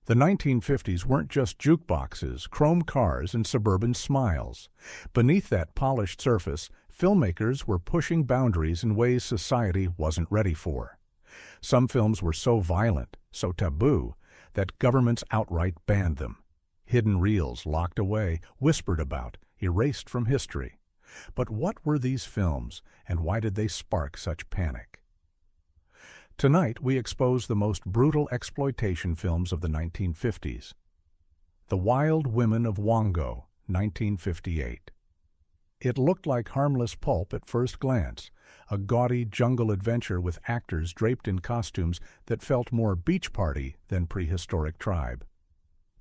The 1950s weren't just jukeboxes, chrome cars, and suburban smiles. Beneath that polished surface, filmmakers were pushing boundaries in ways society wasn't ready for. Some films were so violent, so taboo, that governments outright banned them. Hidden reels locked away, whispered about, erased from history. But what were these films, and why did they spark such panic? Tonight, we expose the most brutal exploitation films of the 1950s. The Wild Women of Wongo, 1958. It looked like harmless pulp at first glance, a gaudy jungle adventure with actors draped in costumes that felt more beach party than prehistoric tribe.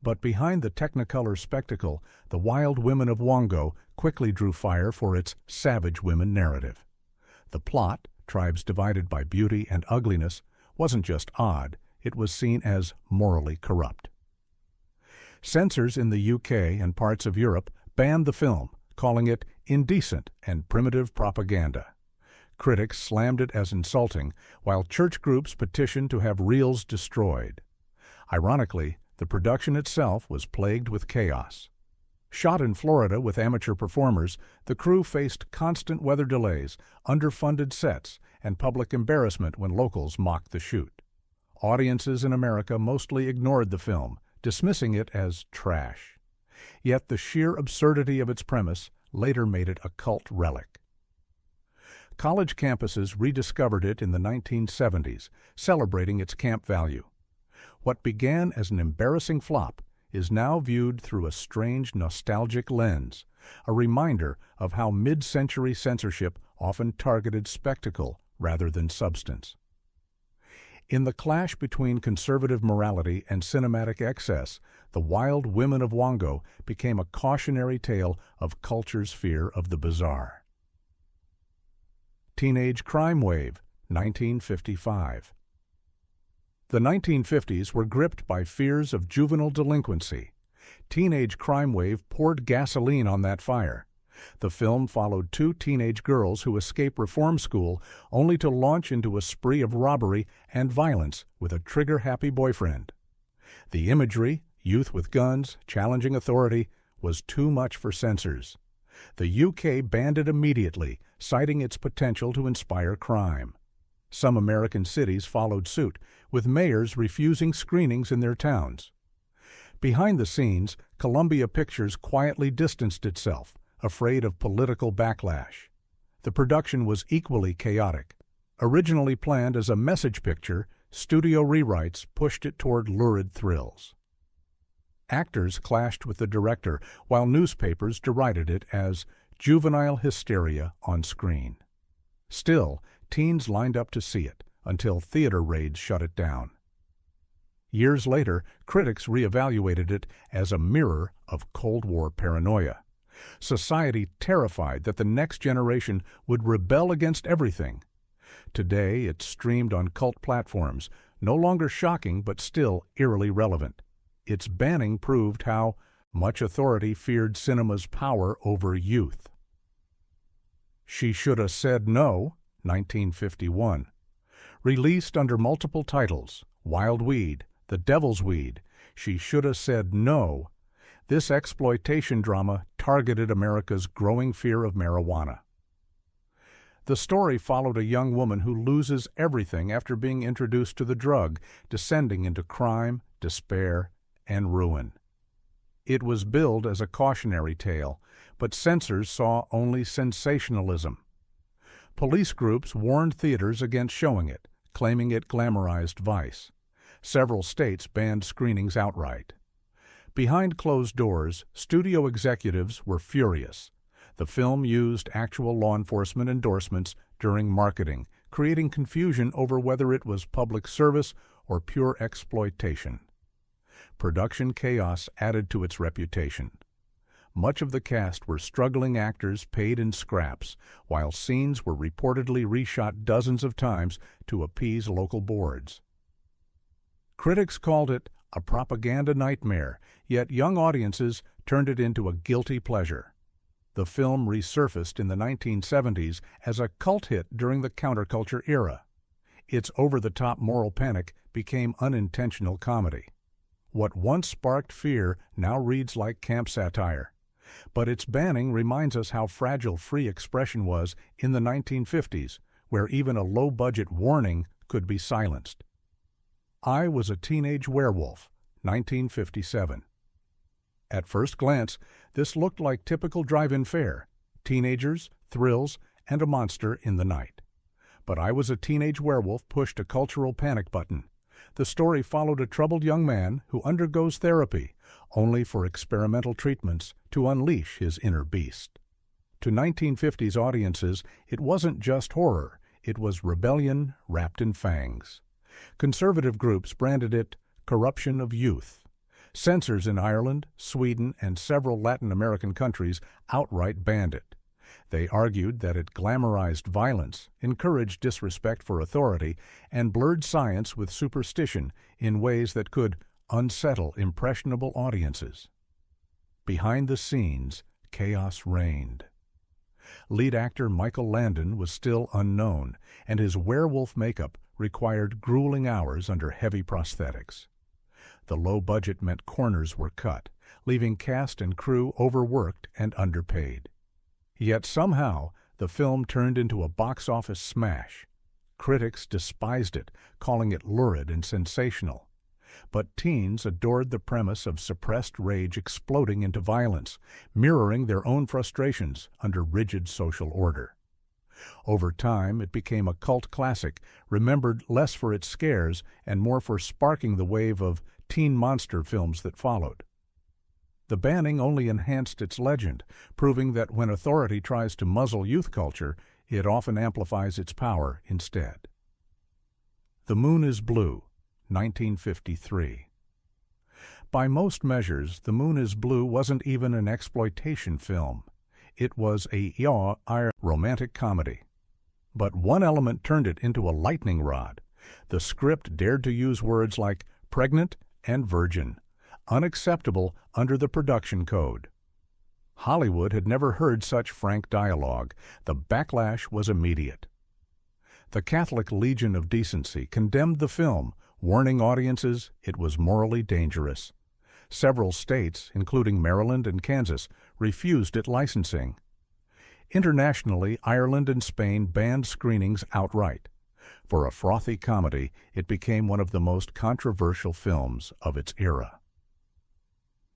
But behind the Technicolor spectacle, The Wild Women of Wongo quickly drew fire for its savage women narrative. The plot, tribes divided by beauty and ugliness, wasn't just odd, it was seen as morally corrupt. Censors in the UK and parts of Europe banned the film, calling it indecent and primitive propaganda. Critics slammed it as insulting, while church groups petitioned to have reels destroyed. Ironically, the production itself was plagued with chaos. Shot in Florida with amateur performers, the crew faced constant weather delays, underfunded sets, and public embarrassment when locals mocked the shoot. Audiences in America mostly ignored the film, dismissing it as trash. Yet the sheer absurdity of its premise later made it a cult relic. College campuses rediscovered it in the 1970s, celebrating its camp value. What began as an embarrassing flop is now viewed through a strange nostalgic lens, a reminder of how mid-century censorship often targeted spectacle rather than substance. In the clash between conservative morality and cinematic excess, The Wild Women of Wongo became a cautionary tale of culture's fear of the bizarre. Teenage Crime Wave, 1955. The 1950s were gripped by fears of juvenile delinquency. Teenage Crime Wave poured gasoline on that fire. The film followed two teenage girls who escape reform school only to launch into a spree of robbery and violence with a trigger-happy boyfriend. The imagery, youth with guns, challenging authority, was too much for censors. The UK banned it immediately, citing its potential to inspire crime. Some American cities followed suit, with mayors refusing screenings in their towns. Behind the scenes, Columbia Pictures quietly distanced itself, afraid of political backlash. The production was equally chaotic. Originally planned as a message picture, studio rewrites pushed it toward lurid thrills. Actors clashed with the director, while newspapers derided it as juvenile hysteria on screen. Still, teens lined up to see it, until theater raids shut it down. Years later, critics reevaluated it as a mirror of Cold War paranoia. Society terrified that the next generation would rebel against everything. Today, it's streamed on cult platforms, no longer shocking but still eerily relevant. Its banning proved how much authority feared cinema's power over youth. She Shoulda Said No, 1951. Released under multiple titles, Wild Weed, The Devil's Weed, She Shoulda Said No, this exploitation drama targeted America's growing fear of marijuana. The story followed a young woman who loses everything after being introduced to the drug, descending into crime, despair, and ruin. It was billed as a cautionary tale, but censors saw only sensationalism. Police groups warned theaters against showing it, claiming it glamorized vice. Several states banned screenings outright. Behind closed doors, studio executives were furious. The film used actual law enforcement endorsements during marketing, creating confusion over whether it was public service or pure exploitation. Production chaos added to its reputation. Much of the cast were struggling actors paid in scraps, while scenes were reportedly reshot dozens of times to appease local boards. Critics called it a propaganda nightmare, yet young audiences turned it into a guilty pleasure. The film resurfaced in the 1970s as a cult hit during the counterculture era. Its over-the-top moral panic became unintentional comedy. What once sparked fear now reads like camp satire. But its banning reminds us how fragile free expression was in the 1950s, where even a low-budget warning could be silenced. I Was a Teenage Werewolf, 1957. At first glance, this looked like typical drive-in fare: teenagers, thrills, and a monster in the night. But I Was a Teenage Werewolf pushed a cultural panic button. The story followed a troubled young man who undergoes therapy, only for experimental treatments to unleash his inner beast. To 1950s audiences, it wasn't just horror, it was rebellion wrapped in fangs. Conservative groups branded it corruption of youth. Censors in Ireland, Sweden, and several Latin American countries outright banned it. They argued that it glamorized violence, encouraged disrespect for authority, and blurred science with superstition in ways that could unsettle impressionable audiences. Behind the scenes, chaos reigned. Lead actor Michael Landon was still unknown, and his werewolf makeup required grueling hours under heavy prosthetics. The low budget meant corners were cut, leaving cast and crew overworked and underpaid. Yet somehow, the film turned into a box office smash. Critics despised it, calling it lurid and sensational. But teens adored the premise of suppressed rage exploding into violence, mirroring their own frustrations under rigid social order. Over time, it became a cult classic, remembered less for its scares and more for sparking the wave of teen monster films that followed. The banning only enhanced its legend, proving that when authority tries to muzzle youth culture, it often amplifies its power instead. The Moon is Blue, 1953. By most measures, The Moon is Blue wasn't even an exploitation film. It was a romantic comedy. But one element turned it into a lightning rod. The script dared to use words like pregnant and virgin, unacceptable under the production code. Hollywood had never heard such frank dialogue. The backlash was immediate. The Catholic Legion of Decency condemned the film, warning audiences it was morally dangerous. Several states, including Maryland and Kansas, refused its licensing. Internationally, Ireland and Spain banned screenings outright. For a frothy comedy, it became one of the most controversial films of its era.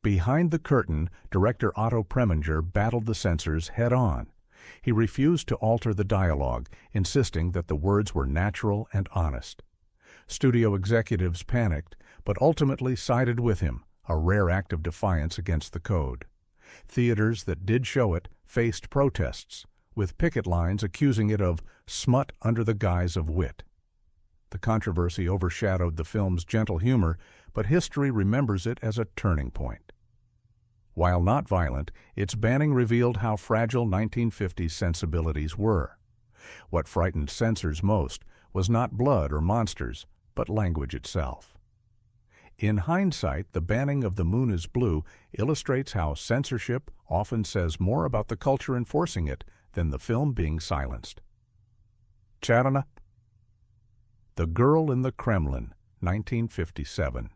Behind the curtain, director Otto Preminger battled the censors head-on. He refused to alter the dialogue, insisting that the words were natural and honest. Studio executives panicked, but ultimately sided with him, a rare act of defiance against the code. Theaters that did show it faced protests, with picket lines accusing it of smut under the guise of wit. The controversy overshadowed the film's gentle humor, but history remembers it as a turning point. While not violent, its banning revealed how fragile 1950s sensibilities were. What frightened censors most was not blood or monsters, but language itself. In hindsight, the banning of The Moon is Blue illustrates how censorship often says more about the culture enforcing it than the film being silenced. Charana. The Girl in the Kremlin, 1957.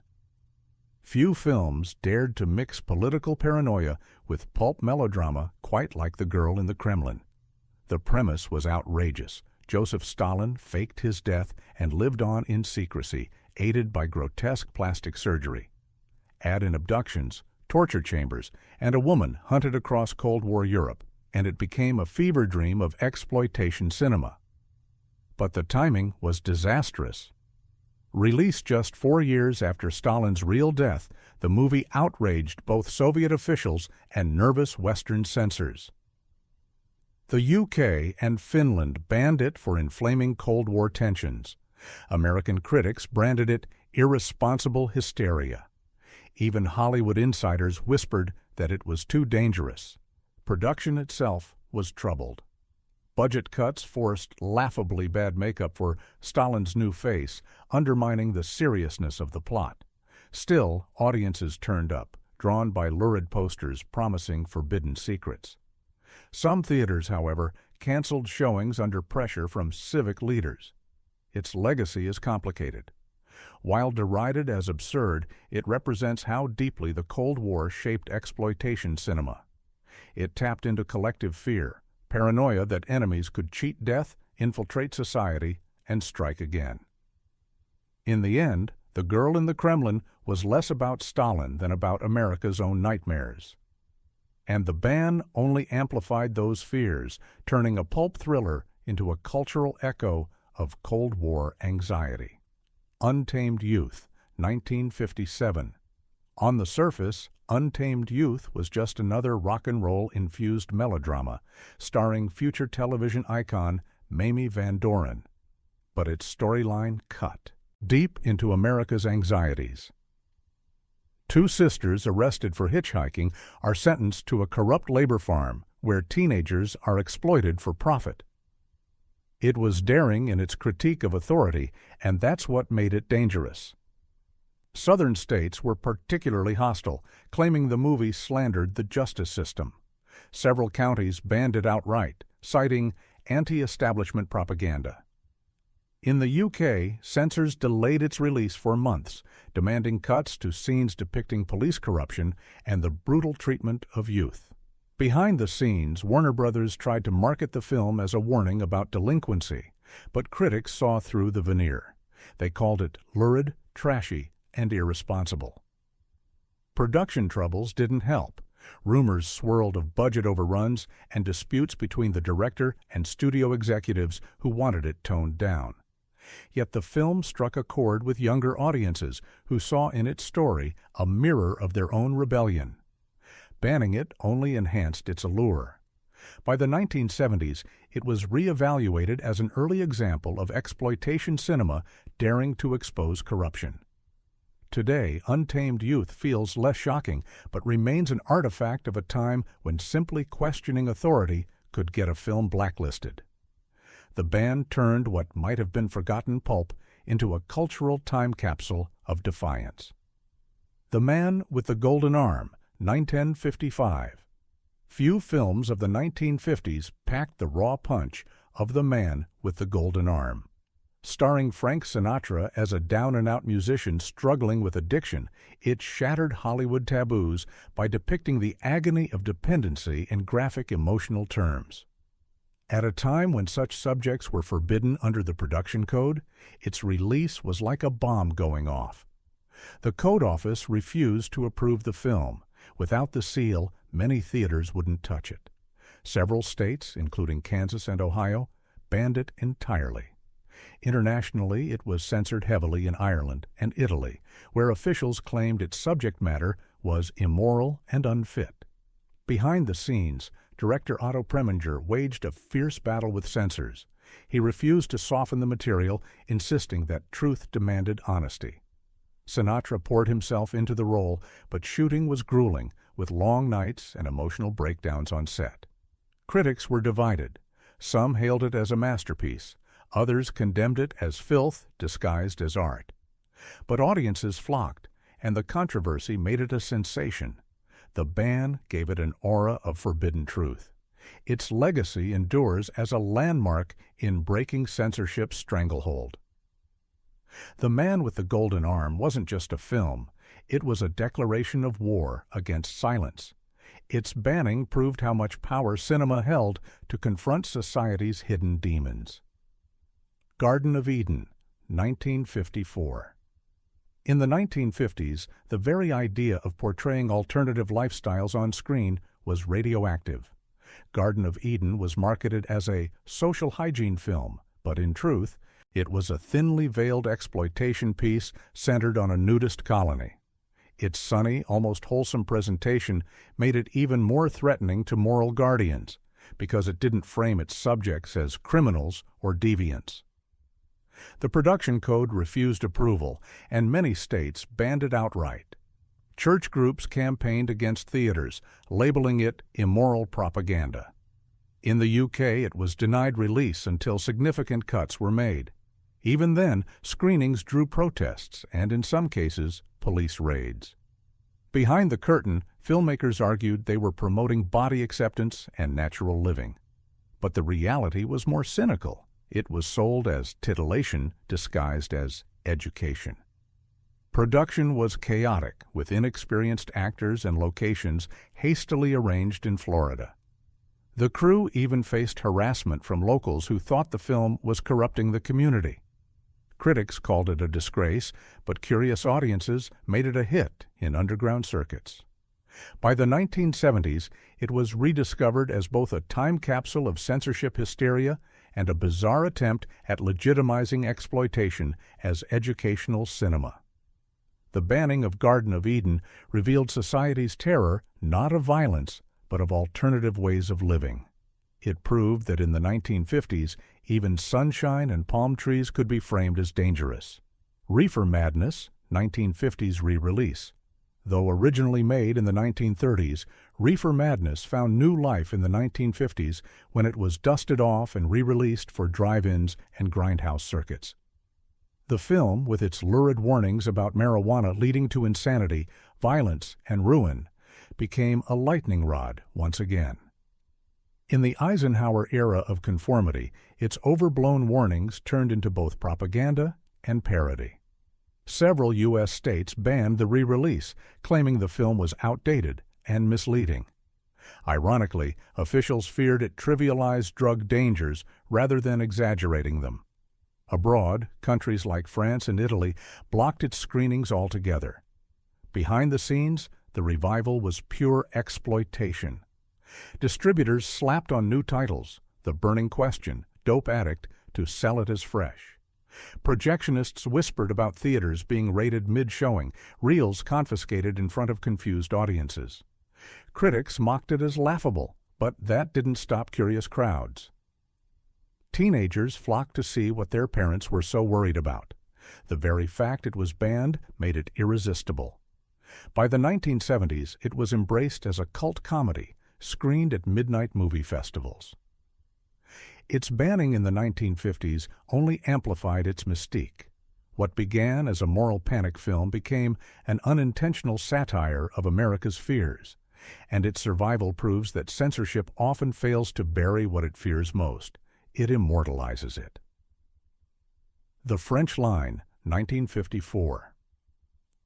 Few films dared to mix political paranoia with pulp melodrama quite like The Girl in the Kremlin. The premise was outrageous. Joseph Stalin faked his death and lived on in secrecy, aided by grotesque plastic surgery. Add in abductions, torture chambers, and a woman hunted across Cold War Europe, and it became a fever dream of exploitation cinema. But the timing was disastrous. Released just 4 years after Stalin's real death, the movie outraged both Soviet officials and nervous Western censors. The UK and Finland banned it for inflaming Cold War tensions. American critics branded it irresponsible hysteria. Even Hollywood insiders whispered that it was too dangerous. Production itself was troubled. Budget cuts forced laughably bad makeup for Stalin's new face, undermining the seriousness of the plot. Still, audiences turned up, drawn by lurid posters promising forbidden secrets. Some theaters, however, canceled showings under pressure from civic leaders. Its legacy is complicated. While derided as absurd, it represents how deeply the Cold War shaped exploitation cinema. It tapped into collective fear, paranoia that enemies could cheat death, infiltrate society, and strike again. In the end, The Girl in the Kremlin was less about Stalin than about America's own nightmares. And the ban only amplified those fears, turning a pulp thriller into a cultural echo of Cold War anxiety. Untamed Youth, 1957. On the surface, Untamed Youth was just another rock and roll-infused melodrama, starring future television icon Mamie Van Doren. But its storyline cut deep into America's anxieties. Two sisters arrested for hitchhiking are sentenced to a corrupt labor farm where teenagers are exploited for profit. It was daring in its critique of authority, and that's what made it dangerous. Southern states were particularly hostile, claiming the movie slandered the justice system. Several counties banned it outright, citing anti-establishment propaganda. In the UK, censors delayed its release for months, demanding cuts to scenes depicting police corruption and the brutal treatment of youth. Behind the scenes, Warner Brothers tried to market the film as a warning about delinquency, but critics saw through the veneer. They called it lurid, trashy, and irresponsible. Production troubles didn't help. Rumors swirled of budget overruns and disputes between the director and studio executives who wanted it toned down. Yet the film struck a chord with younger audiences who saw in its story a mirror of their own rebellion. Banning it only enhanced its allure. By the 1970s, it was re-evaluated as an early example of exploitation cinema daring to expose corruption. Today, Untamed Youth feels less shocking, but remains an artifact of a time when simply questioning authority could get a film blacklisted. The ban turned what might have been forgotten pulp into a cultural time capsule of defiance. The Man with the Golden Arm, 1955. Few films of the 1950s packed the raw punch of The Man with the Golden Arm. Starring Frank Sinatra as a down-and-out musician struggling with addiction, it shattered Hollywood taboos by depicting the agony of dependency in graphic emotional terms. At a time when such subjects were forbidden under the production code, its release was like a bomb going off. The Code Office refused to approve the film. Without the seal, many theaters wouldn't touch it. Several states, including Kansas and Ohio, banned it entirely. Internationally, it was censored heavily in Ireland and Italy, where officials claimed its subject matter was immoral and unfit. Behind the scenes, director Otto Preminger waged a fierce battle with censors. He refused to soften the material, insisting that truth demanded honesty. Sinatra poured himself into the role, but shooting was grueling, with long nights and emotional breakdowns on set. Critics were divided. Some hailed it as a masterpiece. Others condemned it as filth disguised as art. But audiences flocked, and the controversy made it a sensation. The ban gave it an aura of forbidden truth. Its legacy endures as a landmark in breaking censorship's stranglehold. The Man with the Golden Arm wasn't just a film. It was a declaration of war against silence. Its banning proved how much power cinema held to confront society's hidden demons. Garden of Eden, 1954. In the 1950s, the very idea of portraying alternative lifestyles on screen was radioactive. Garden of Eden was marketed as a social hygiene film, but in truth, it was a thinly veiled exploitation piece centered on a nudist colony. Its sunny, almost wholesome presentation made it even more threatening to moral guardians, because it didn't frame its subjects as criminals or deviants. The production code refused approval, and many states banned it outright. Church groups campaigned against theaters, labeling it immoral propaganda. In the UK, it was denied release until significant cuts were made. Even then, screenings drew protests and, in some cases, police raids. Behind the curtain, filmmakers argued they were promoting body acceptance and natural living. But the reality was more cynical. It was sold as titillation disguised as education. Production was chaotic, with inexperienced actors and locations hastily arranged in Florida. The crew even faced harassment from locals who thought the film was corrupting the community. Critics called it a disgrace, but curious audiences made it a hit in underground circuits. By the 1970s, it was rediscovered as both a time capsule of censorship hysteria and a bizarre attempt at legitimizing exploitation as educational cinema. The banning of Garden of Eden revealed society's terror not of violence, but of alternative ways of living. It proved that in the 1950s, even sunshine and palm trees could be framed as dangerous. Reefer Madness, 1950s re-release. Though originally made in the 1930s, Reefer Madness found new life in the 1950s when it was dusted off and re-released for drive-ins and grindhouse circuits. The film, with its lurid warnings about marijuana leading to insanity, violence, and ruin, became a lightning rod once again. In the Eisenhower era of conformity, its overblown warnings turned into both propaganda and parody. Several U.S. states banned the re-release, claiming the film was outdated and misleading. Ironically, officials feared it trivialized drug dangers rather than exaggerating them. Abroad, countries like France and Italy blocked its screenings altogether. Behind the scenes, the revival was pure exploitation. Distributors slapped on new titles, The Burning Question, Dope Addict, to sell it as fresh. Projectionists whispered about theaters being rated mid-showing, reels confiscated in front of confused audiences. Critics mocked it as laughable, but that didn't stop curious crowds. Teenagers flocked to see what their parents were so worried about. The very fact it was banned made it irresistible. By the 1970s, it was embraced as a cult comedy, screened at midnight movie festivals. Its banning in the 1950s only amplified its mystique. What began as a moral panic film became an unintentional satire of America's fears, and its survival proves that censorship often fails to bury what it fears most. It immortalizes it. The French Line, 1954.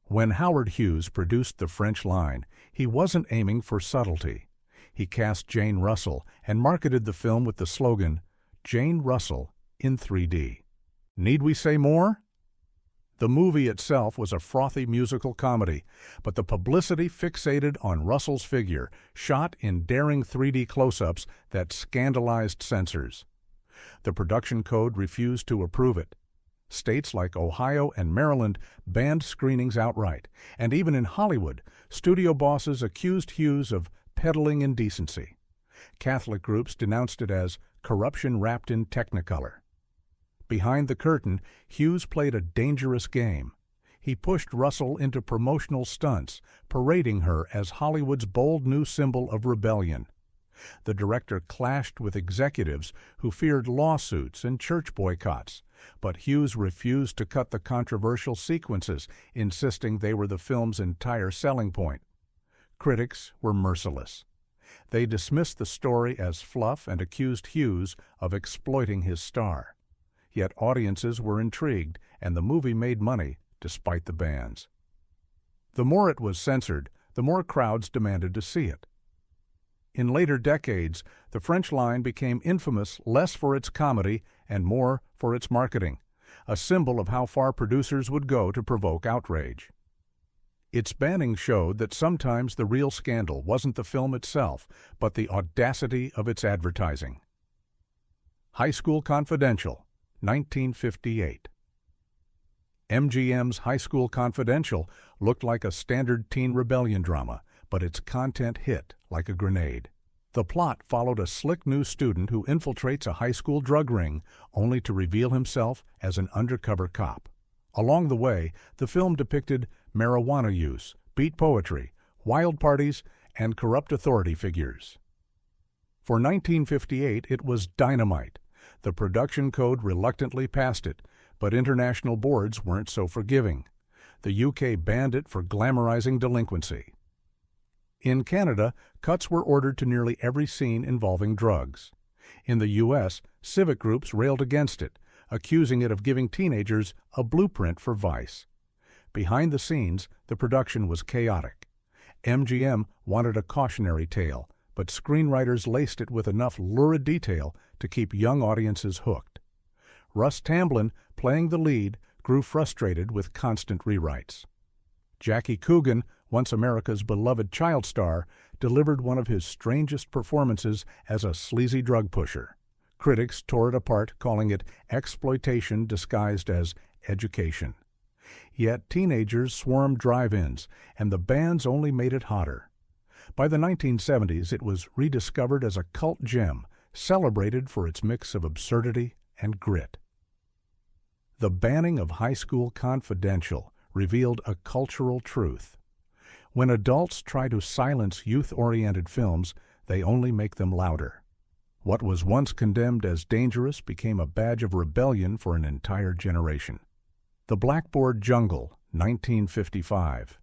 When Howard Hughes produced The French Line, he wasn't aiming for subtlety. He cast Jane Russell and marketed the film with the slogan, "Jane Russell in 3D." Need we say more? The movie itself was a frothy musical comedy, but the publicity fixated on Russell's figure, shot in daring 3D close-ups that scandalized censors. The production code refused to approve it. States like Ohio and Maryland banned screenings outright, and even in Hollywood, studio bosses accused Hughes of peddling indecency. Catholic groups denounced it as corruption wrapped in Technicolor. Behind the curtain, Hughes played a dangerous game. He pushed Russell into promotional stunts, parading her as Hollywood's bold new symbol of rebellion. The director clashed with executives who feared lawsuits and church boycotts, but Hughes refused to cut the controversial sequences, insisting they were the film's entire selling point. Critics were merciless. They dismissed the story as fluff and accused Hughes of exploiting his star. Yet audiences were intrigued, and the movie made money despite the bans. The more it was censored, the more crowds demanded to see it. In later decades, The French Line became infamous less for its comedy and more for its marketing, a symbol of how far producers would go to provoke outrage. Its banning showed that sometimes the real scandal wasn't the film itself, but the audacity of its advertising. High School Confidential, 1958. MGM's High School Confidential looked like a standard teen rebellion drama, but its content hit like a grenade. The plot followed a slick new student who infiltrates a high school drug ring, only to reveal himself as an undercover cop. Along the way, the film depicted marijuana use, beat poetry, wild parties, and corrupt authority figures. For 1958, it was dynamite. The production code reluctantly passed it, but international boards weren't so forgiving. The UK banned it for glamorizing delinquency. In Canada, cuts were ordered to nearly every scene involving drugs. In the U.S., civic groups railed against it, accusing it of giving teenagers a blueprint for vice. Behind the scenes, the production was chaotic. MGM wanted a cautionary tale, but screenwriters laced it with enough lurid detail to keep young audiences hooked. Russ Tamblyn, playing the lead, grew frustrated with constant rewrites. Jackie Coogan, once America's beloved child star, delivered one of his strangest performances as a sleazy drug pusher. Critics tore it apart, calling it exploitation disguised as education. Yet teenagers swarmed drive-ins, and the bands only made it hotter. By the 1970s, it was rediscovered as a cult gem, celebrated for its mix of absurdity and grit. The banning of High School Confidential revealed a cultural truth. When adults try to silence youth-oriented films, they only make them louder. What was once condemned as dangerous became a badge of rebellion for an entire generation. The Blackboard Jungle, 1955.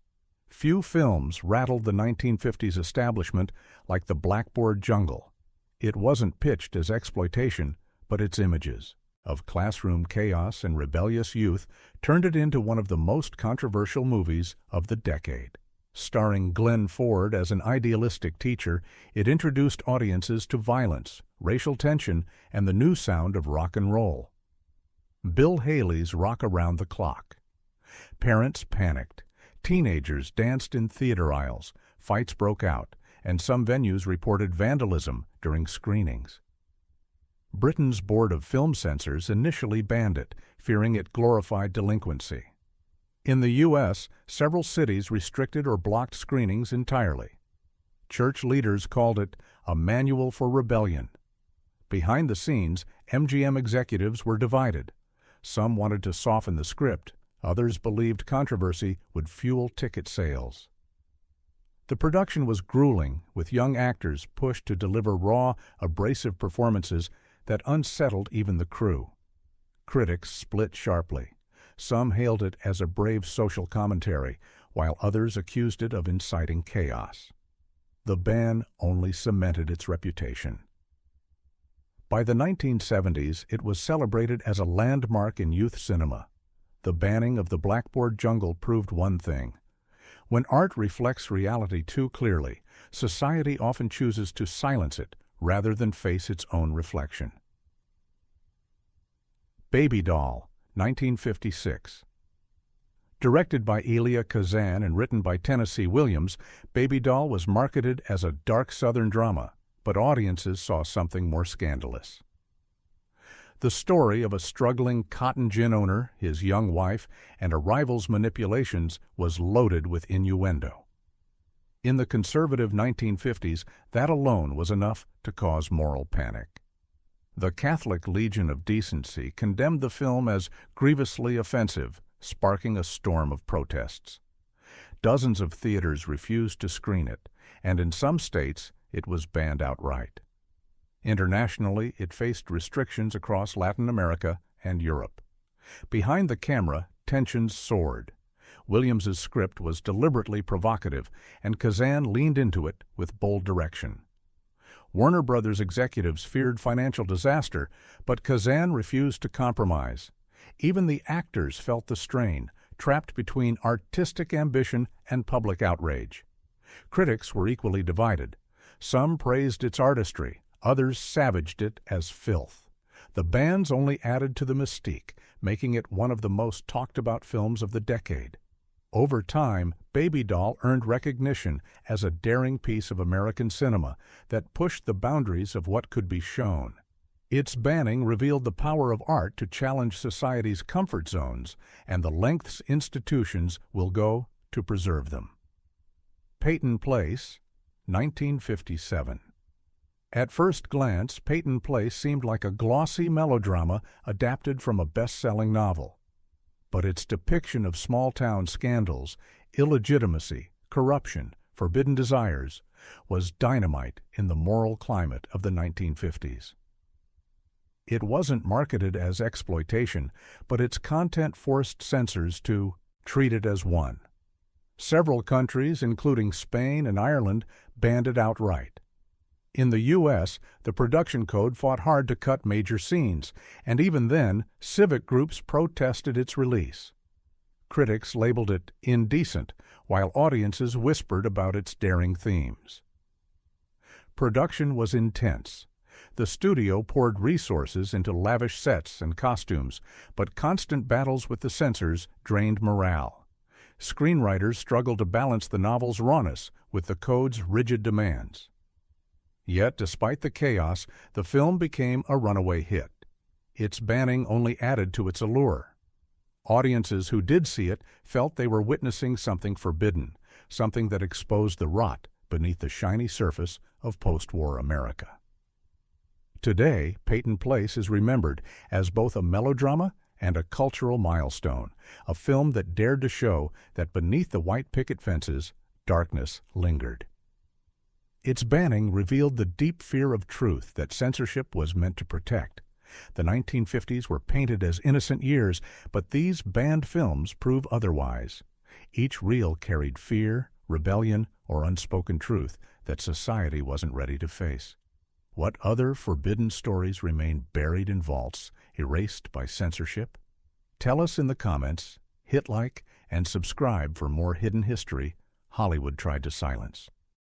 Few films rattled the 1950s establishment like The Blackboard Jungle. It wasn't pitched as exploitation, but its images of classroom chaos and rebellious youth turned it into one of the most controversial movies of the decade. Starring Glenn Ford as an idealistic teacher, it introduced audiences to violence, racial tension, and the new sound of rock and roll. Bill Haley's Rock Around the Clock. Parents panicked. Teenagers danced in theater aisles, fights broke out, and some venues reported vandalism during screenings. Britain's Board of Film Censors initially banned it, fearing it glorified delinquency. In the U.S., several cities restricted or blocked screenings entirely. Church leaders called it a manual for rebellion. Behind the scenes, MGM executives were divided. Some wanted to soften the script, others believed controversy would fuel ticket sales. The production was grueling, with young actors pushed to deliver raw, abrasive performances that unsettled even the crew. Critics split sharply. Some hailed it as a brave social commentary, while others accused it of inciting chaos. The ban only cemented its reputation. By the 1970s, it was celebrated as a landmark in youth cinema. The banning of The Blackboard Jungle proved one thing. When art reflects reality too clearly, society often chooses to silence it rather than face its own reflection. Baby Doll, 1956. Directed by Elia Kazan and written by Tennessee Williams, Baby Doll was marketed as a dark Southern drama, but audiences saw something more scandalous. The story of a struggling cotton gin owner, his young wife, and a rival's manipulations was loaded with innuendo. In the conservative 1950s, that alone was enough to cause moral panic. The Catholic Legion of Decency condemned the film as grievously offensive, sparking a storm of protests. Dozens of theaters refused to screen it, and in some states it was banned outright. Internationally, it faced restrictions across Latin America and Europe. Behind the camera, tensions soared. Williams's script was deliberately provocative, and Kazan leaned into it with bold direction. Warner Brothers executives feared financial disaster, but Kazan refused to compromise. Even the actors felt the strain, trapped between artistic ambition and public outrage. Critics were equally divided. Some praised its artistry, others savaged it as filth. The bans only added to the mystique, making it one of the most talked-about films of the decade. Over time, Baby Doll earned recognition as a daring piece of American cinema that pushed the boundaries of what could be shown. Its banning revealed the power of art to challenge society's comfort zones and the lengths institutions will go to preserve them. Peyton Place, 1957. At first glance, Peyton Place seemed like a glossy melodrama adapted from a best-selling novel. But its depiction of small-town scandals, illegitimacy, corruption, forbidden desires, was dynamite in the moral climate of the 1950s. It wasn't marketed as exploitation, but its content forced censors to treat it as one. Several countries, including Spain and Ireland, banned it outright. In the U.S., the production code fought hard to cut major scenes, and even then, civic groups protested its release. Critics labeled it indecent, while audiences whispered about its daring themes. Production was intense. The studio poured resources into lavish sets and costumes, but constant battles with the censors drained morale. Screenwriters struggled to balance the novel's rawness with the code's rigid demands. Yet, despite the chaos, the film became a runaway hit. Its banning only added to its allure. Audiences who did see it felt they were witnessing something forbidden, something that exposed the rot beneath the shiny surface of post-war America. Today, Peyton Place is remembered as both a melodrama and a cultural milestone, a film that dared to show that beneath the white picket fences, darkness lingered. Its banning revealed the deep fear of truth that censorship was meant to protect. The 1950s were painted as innocent years, but these banned films prove otherwise. Each reel carried fear, rebellion, or unspoken truth that society wasn't ready to face. What other forbidden stories remain buried in vaults, erased by censorship? Tell us in the comments, hit like, and subscribe for more hidden history Hollywood tried to silence.